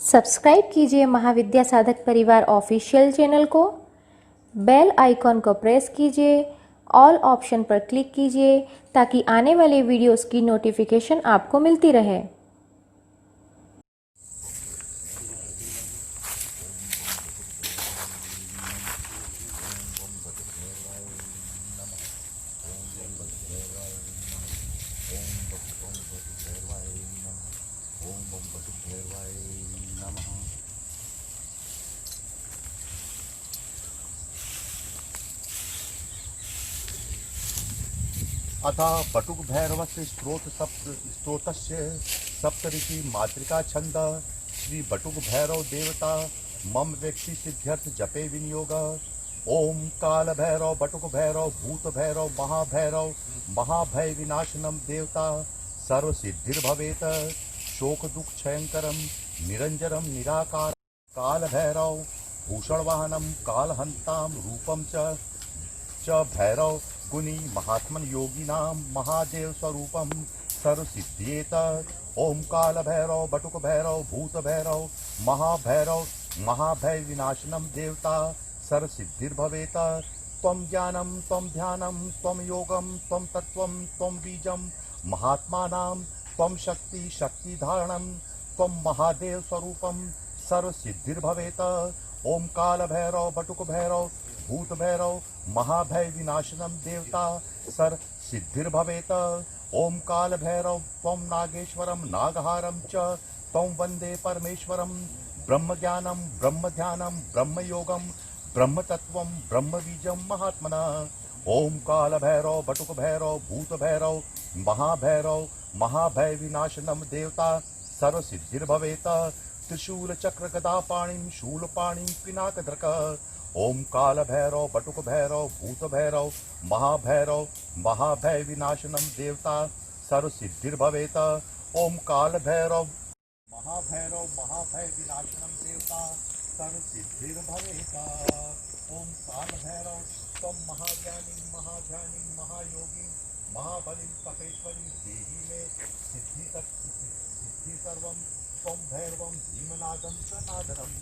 Subscribe कीजिए महाविद्या साधक परिवार ऑफिशियल चैनल को। बेल आइकॉन को प्रेस कीजिए, ऑल ऑप्शन पर क्लिक कीजिए ताकि आने वाले वीडियोस की नोटिफिकेशन आपको मिलती रहे। अथ बटुक भैरवस्य स्त्रोतस्य सप्तऋषि मातृका छंद श्री बटुक भैरव देवता मम व्यक्ति सिद्ध्यर्थ जपे विनियोग। ओम काल भैरव बटुक भैरव भूत भैरव महाभैरव महाभय विनाशनम देवता सर्व सिद्धिर्भवेत शोक दुख क्षयंकरम निरंजनम निराकार काल भैरव भूषण वाहनम कालहंताम रूपम च भैरव गुणी महात्मन योगिनां महादेव स्वरूपम सर्व सिद्धियेत। ओम काल भैरव बटुक भैरव भूत भैरव महाभैरव महाभय विनाशनम देवता सर्व सिद्धिर्भवेत। त्वं ज्ञानं त्वं ध्यानं त्वं योगं त्वं तत्त्वं त्वं बीजं महात्मानां त्वं शक्ति शक्तिधारणं त्वं महादेव स्वरूपम सर्व सिद्धिर्भवेत। ओम काल भैरव बटुक भैरव भूत भैरव महाभय विनाशनम देवता सर सिद्धिर्भवेत। ओम काल भैरव त्वं नागेश्वरम नागहारम च त्वं वंदे परमेश्वरम ब्रह्म ज्ञानम ब्रह्म ध्यानम ब्रह्म योगम ब्रह्म तत्वम ब्रह्म बीजम महात्मना। ओम काल भैरव बटुक भैरव भूत भैरव महाभैरव महाभय विनाशनम देवता सर्व सिद्धिर्भवेत। त्रिशूल चक्र गदा पाणिम शूल पाणिम पिनाकधृक। ओम काल भैरव बटुक भैरव भूत भैरव महाभैरव महाभय विनाशनम देवता सर्व सिद्धिर्भवेत। ओम काल भैरव महाभैरव महाभय विनाशनम देवता सर्व सिद्धिर्भवेत। ओम काल भैरव त्वं महाज्ञानी महाध्यानी महायोगी महाबलिं तपेश्वरी देहि मे सिद्धि सर्वं त्वं भैरवं धीमनादं च नादनम्।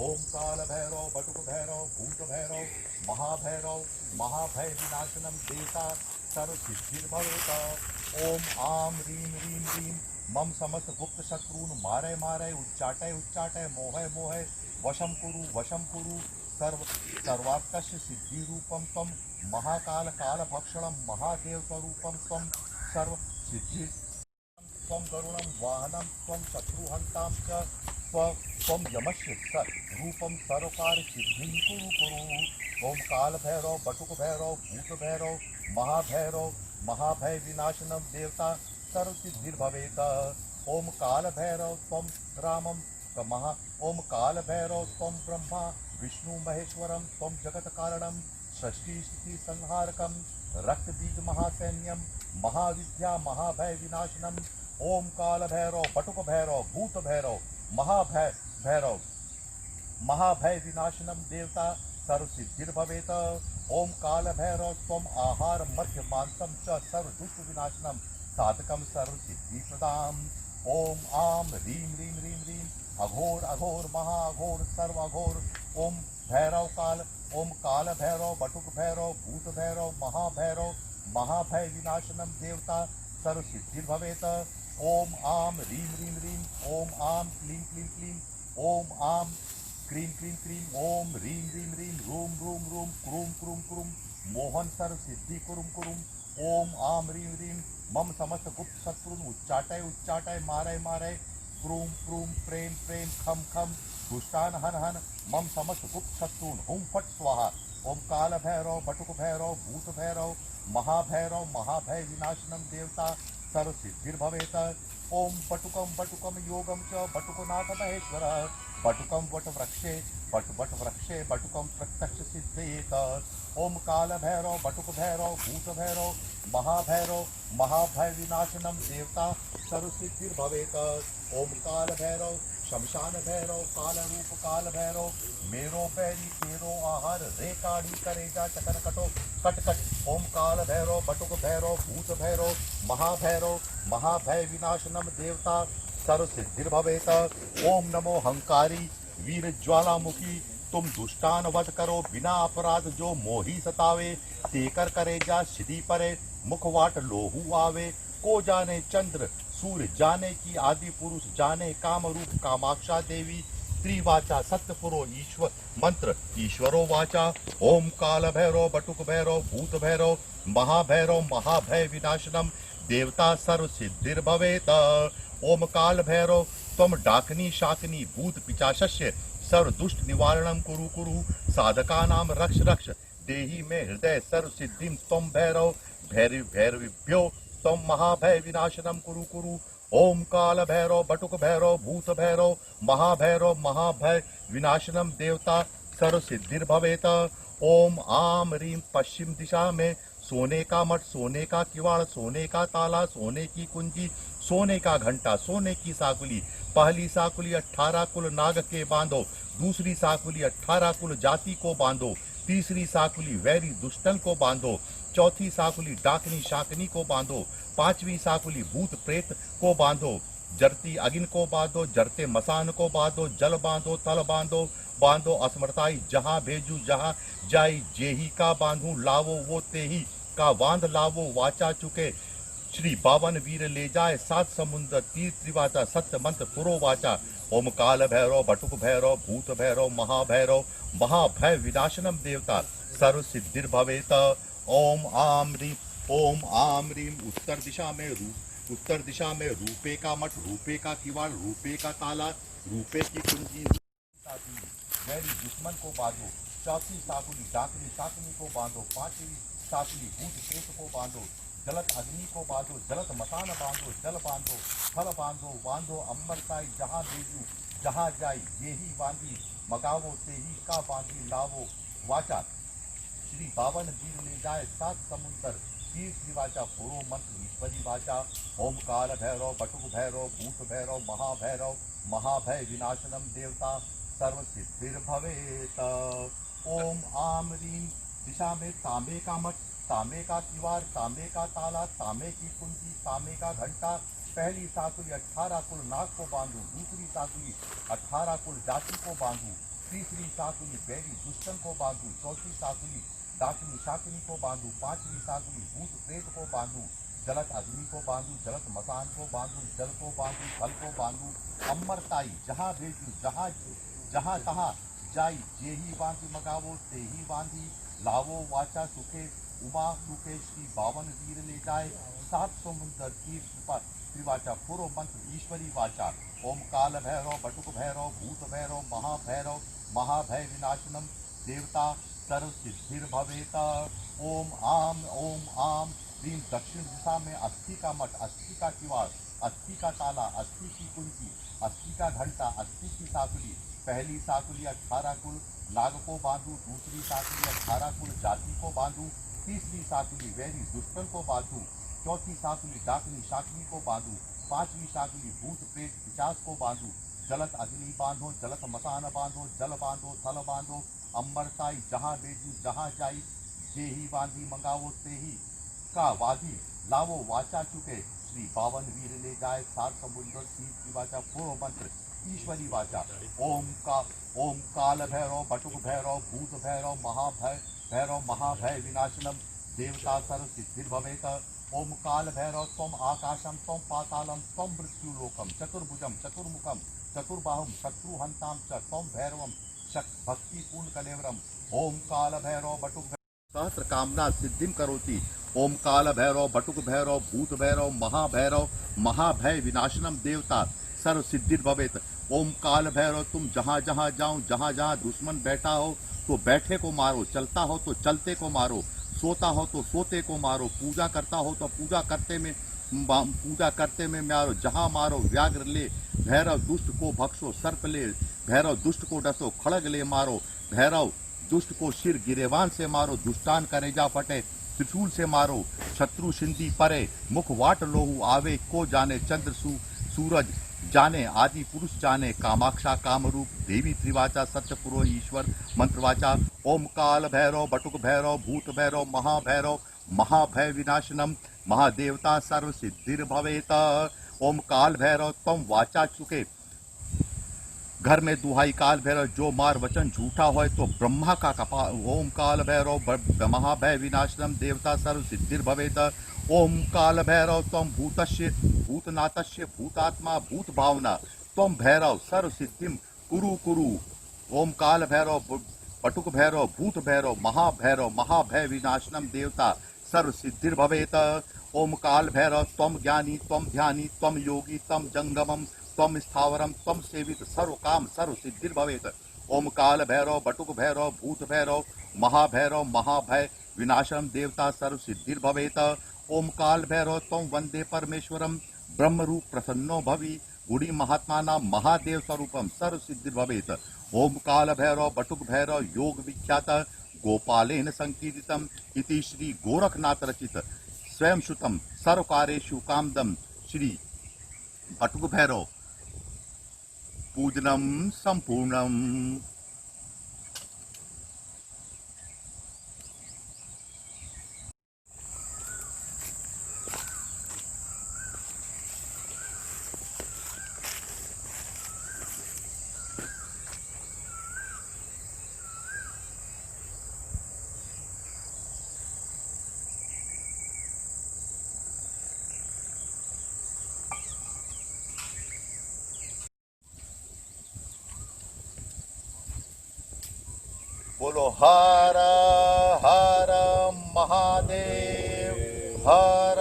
ओम काल भैरव बटुक भैरव भूत भैरव महाभैरव महाभय विनाशनम देवता सर्व सिद्धिर्भवेत। ओम आम रीम रीम रीम मम समस्त गुप्त शत्रुन मारे मारे उच्चाटय उच्चाटय मोहय मोहय वशम कुरु सर्वात्कस्य सिद्धि रूपम तम महाकाल काल भक्षणम महादेव स्वरूपम तम सर्व सिद्धि त्वं गरुणं वाहनं त्वं शत्रुहन्तां च त्वं यमस्य रूपं सर्वकार सिद्धिं कुरु। ओम काल भैरव बटुक भैरव भूत भैरव महाभैरव महाभय विनाशनम देवता सर्व सिद्धिर्भवेत। ओम काल भैरव त्वं रामं ओम काल भैरव त्वं ब्रह्मा विष्णु महेश्वरं त्वं जगत कारणं सृष्टि स्थिति संहारकं रक्त बीज महासैन्यं महाविद्या महाभय विनाशनम। ओम काल भैरव बटुक भैरव भूत भैरव महाभैरव महाभय विनाशनम देवता सर्व सिद्धिर्भवेत। ओम काल भैरव त्वं आहार मध्य मांसम च सर्व दुष्ट विनाशनम साधकम सर्व सिद्धि प्रदाम। ओम आम रीम रीम रीम रीम अघोर अघोर महाअघोर सर्व अघोर ओम भैरव काल। ओम काल भैरव बटुक भैरव भूत भैरव महाभैरव महाभय विनाशनम देवता सर्व सिद्धिर्भवेत। ओम आम रीम रीम रीम ओम आम क्लीं क्लीं क्लीं ओम आम क्रीं क्रीं क्रीं ओम रीम रीम रीम रूम रूम रूम क्रूम क्रूम क्रूम मोहन सर्व सिद्धि कुरुम कुरुम। ओम आम रीम रीम मम समस्त गुप्त शत्रुन उच्चाटय उच्चाटय मारय मारय क्रूम क्रूम प्रेम प्रेम खम खम दुष्टान हन हन मम समस्त गुप्त शत्रुन हुम फट स्वाहा। ओम काल भैरव बटुक भैरव भूत भैरव महाभैरव महाभय विनाशनम देवता सर्व सिद्धिर्भवेत। ओम बटुकम योगम च बटुकनाथ महेश्वर बटुकम वट वृक्षे बटुकम प्रत्यक्ष सिद्धेत। ओम काल भैरव बटुक भैरव भूत भैरव महाभैरव महाभय विनाशनम देवता सर्व सिद्धिर्भवेत। ओम काल भैरव शमशान भैरव काल रूप काल भैरव मेरो बैरी तेरो आहार रे काढ़ी करेजा चकन कटो कट कट। ओम काल भैरव बटुक भैरव भूत भैरव महाभैरव महाभय विनाशनम देवता सर्व सिद्धिर्भवेत। ओम नमो हंकारी वीर ज्वालामुखी, तुम दुष्टान वध करो बिना अपराध जो मोही सतावे, तेकर करे जा सिद्धि परे मुखवाट लोहू आवे। को जाने चंद्र सूर्य जाने की आदि पुरुष, जाने काम रूप कामाक्षा देवी, त्रिवाचा सत्य पुरो ईश्वर मंत्र ईश्वरो वाचा। ओम काल भैरव बटुक भैरव भूत भैरव महाभैरव महाभय विनाशनम देवता सर्व सिद्धिर्भवेत। ओम काल भैरव त्वम डाकनी शाकनी भूत पिचाशस्य सर्व दुष्ट निवारणम कुरु कुरु, साधकानां रक्ष रक्ष देहि में हृदय सर्व सिद्धिम त्वम भैरव भैरविभ्यो त्वम महाभय विनाशनम कुरु कुरु। ओम काल भैरव बटुक भैरव भूत भैरव महाभैरव महाभय विनाशनम देवता सर्व सिद्धिर्भवेत। ओम आम रीम पश्चिम दिशा में सोने का मठ, सोने का किवाड़, सोने का ताला, सोने की कुंजी, सोने का घंटा, सोने की साकुली। पहली साकुली 18 कुल नाग के बांधो, दूसरी साकुली 18 कुल जाति को बांधो, तीसरी साकुली वैरी दुष्टन को बांधो, चौथी साकुली डाकनी शाकनी को बांधो, पांचवी साकुली भूत प्रेत को बांधो, जरती अगिन को बांधो, जरते मसान को बांधो, जल बांधो थल बांधो, बांधो असमरताई जहां भेजू जहां जाई, जेही का बांधू लावो वो तेही का बांध लावो, वाचा चुके श्री बावन वीर ले जाए, सात समुद्र तीर त्रिवाचा सत्य मंत्र पुरो वाचा। ओम काल भैरव बटुक भैरव भूत भैरव महाभैरव महाभय विनाशनम देवता सर्व सिद्धिर्भवेत। ओम आम रीम उत्तर दिशा में रूपे का मठ, रूपे का किवाड़, रूपे का ताला, रूपे की कुंजी, वैरी दुश्मन को बांधो। चौथी साकुली डाकनी शाकनी को बांधो, पांचवी साकुली भूत प्रेत को बांधो, जलत अग्नि को बांधो, जलत मसान बांधो, जल बांधो फल बांधो, बांधो अम्बरताई जहाँ भेजू जहाँ जाई, ये ही बांधी मगावो ते ही का बांधी लावो, वाचा श्री बावन वीर ले जाए, सात समुद्र तीर त्रिवाचा पुरो मंत्र ईश्वरी वाचा। ओम काल भैरव बटुक भैरव भूत भैरव महाभैरव महाभय विनाशनम देवता सर्व सिद्धिर्भवेत। ओम आम रीम दिशा में तांबे का मठ, तांबे का किवाड़, तांबे का ताला, तांबे की कुंजी, तांबे का घंटा। पहली साकुली 18 कुल नाग को बांधू, दूसरी साकुली 18 कुल जाति को बांधू, तीसरी साकुली बैरी दुष्टन को बांधू, चौथी साकुली डाकनी शाकनी को बांधू, पांचवी साकुली भूत प्रेत को बांधू, जलत अग्नि को बांधू, जलत मसान को बांधू, जल को बांधू, फल को बांधू, अमरताई जहाँ भेजू जहाँ तहाँ जाई, जे ही बांधी मगावो ते ही बांधी लावो, वाचा सुखे उमा सुखे श्री बावन वीर ले जाए, सात समुद्र तीर त्रिवाचा पुरो मंत्र ईश्वरी वाचा। ओम काल भैरव बटुक भैरव भूत भैरव महाभैरव महाभय विनाशनम देवता सर्व सिद्धिर्भवेत। ओम आम ह्रीं दक्षिण दिशा में अस्थि का मठ, अस्थि का किवाड़, अस्थि का ताला, अस्थि की कुंजी, अस्थि का घंटा, अस्थि की साकुली। पहली साकुली 18 कुल नाग को बांधू, दूसरी साकुली 18 कुल जाति को बांधू, तीसरी साकुली वैरी दुष्टन को बांधू, चौथी साकुली डाकनी शाकनी को बांधू, पांचवी साकुली भूत प्रेत पिशाच को बांधू, जलत अग्नि बांधो, जलत मसान बांधो, जल बांधो, थल बांधो, अम्बरताई जहाँ भेजू जहाँ जाई, जे ही बांधी मंगावो ते ही का वादी लावो, वाचा चुके श्री बावन वीर ले जाए, सात समुद्र तीर की वाचा पूर्व मंत्र ईश्वरी वाचा। ओम काल भैरव बटुक भैरव भूत भैरव भैरव महाभय विनाशनम देवता सर्व सिद्धिर्भवेत। ओम काल भैरव त्वम आकाशम त्वम पातालम त्वम मृत्युलोकम चतुर्भुजम चतुर्मुखम चतुर्बाहुम शत्रुहंताम च त्वम भैरवम भक्ति पूर्ण कलेवरम। ओम काल भैरव बटुक सहस्र कामना सिद्धिम करोति। ओम काल भैरव बटुक भैरव भूत भैरव महाभय विनाशनम देवता सर्व सिद्धिर्भवेत। ओम काल भैरव तुम जहाँ जहाँ जाओ, जहाँ जहाँ दुश्मन बैठा हो तो बैठे को मारो, चलता हो तो चलते को मारो, सोता हो तो सोते को मारो, पूजा करता हो तो पूजा करते में मारो, जहाँ मारो व्याघ्र ले, भैरव दुष्ट को भक्षो, सर्प ले, भैरव दुष्ट को डसो, खड़ग ले मारो, भैरव दुष्ट को शिर गिरेवान से मारो, दुष्टान करेजा फटे, त्रिशूल से मारो, शत्रु सिंधी परे, मुख वाट लोहू आवे, को जाने चंद्र सूरज जाने, आदि पुरुष जाने, कामाक्षा कामरूप देवी त्रिवाचा सत्यपुरो ईश्वर मंत्रवाचा। ओम काल भैरव बटुक भैरव भूत भैरव महाभय विनाशनम महादेवता सर्व सिद्धिर्भवेत। ओम काल भैरव तम वाचा चुके घर में दुहाई काल भैरव जो मार वचन झूठा हो तो ब्रह्मा का कपा। ओम काल भैरव महाभय विनाशनम देवता सर्व सिद्धिर भवेत। ओम काल भैरव तम भूतस्य भूतनाथस्य भूतात्मा भूत भावना तम भैरव सर्व सिद्धिम कुरु कुरु। ओम काल भैरव पटुक भैरव भूत भैरव महाभय विनाशनम देवता सर्व सिद्धिर भवेत। ओम काल भैरव तम ज्ञानी तम ध्यानी तम योगी तम जंगमम तम स्थावरम तम सेवित सर्व काम सर्व सिद्धिर भवेत। ओम काल भैरव बटुक भैरव भूत भैरव महाभय विनाशनम देवता सर्व सिद्धिर भवेत। ओम काल भैरव तम वंदे परमेश्वरम ब्रह्म रूप प्रसन्नो भवि गुड़ी महात्मा महादेव स्वरूपम सर्व सिद्धिर भवेत। ओम काल भैरव बटुक भैरव योग विख्यात गोपालेन संकीर्तितम इति श्री गोरखनाथ रचित स्वयं श्रुतम सर्वकारेषु कामदम श्री बटुक भैरव पूजनम संपूर्णम। बोलो हर हर महादेव हर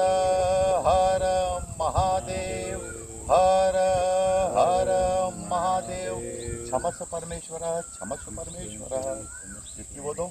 हर महादेव हर हर महादेव। क्षमस्व परमेश्वर क्षमस्व परमेश्वर। कितनी बोलो।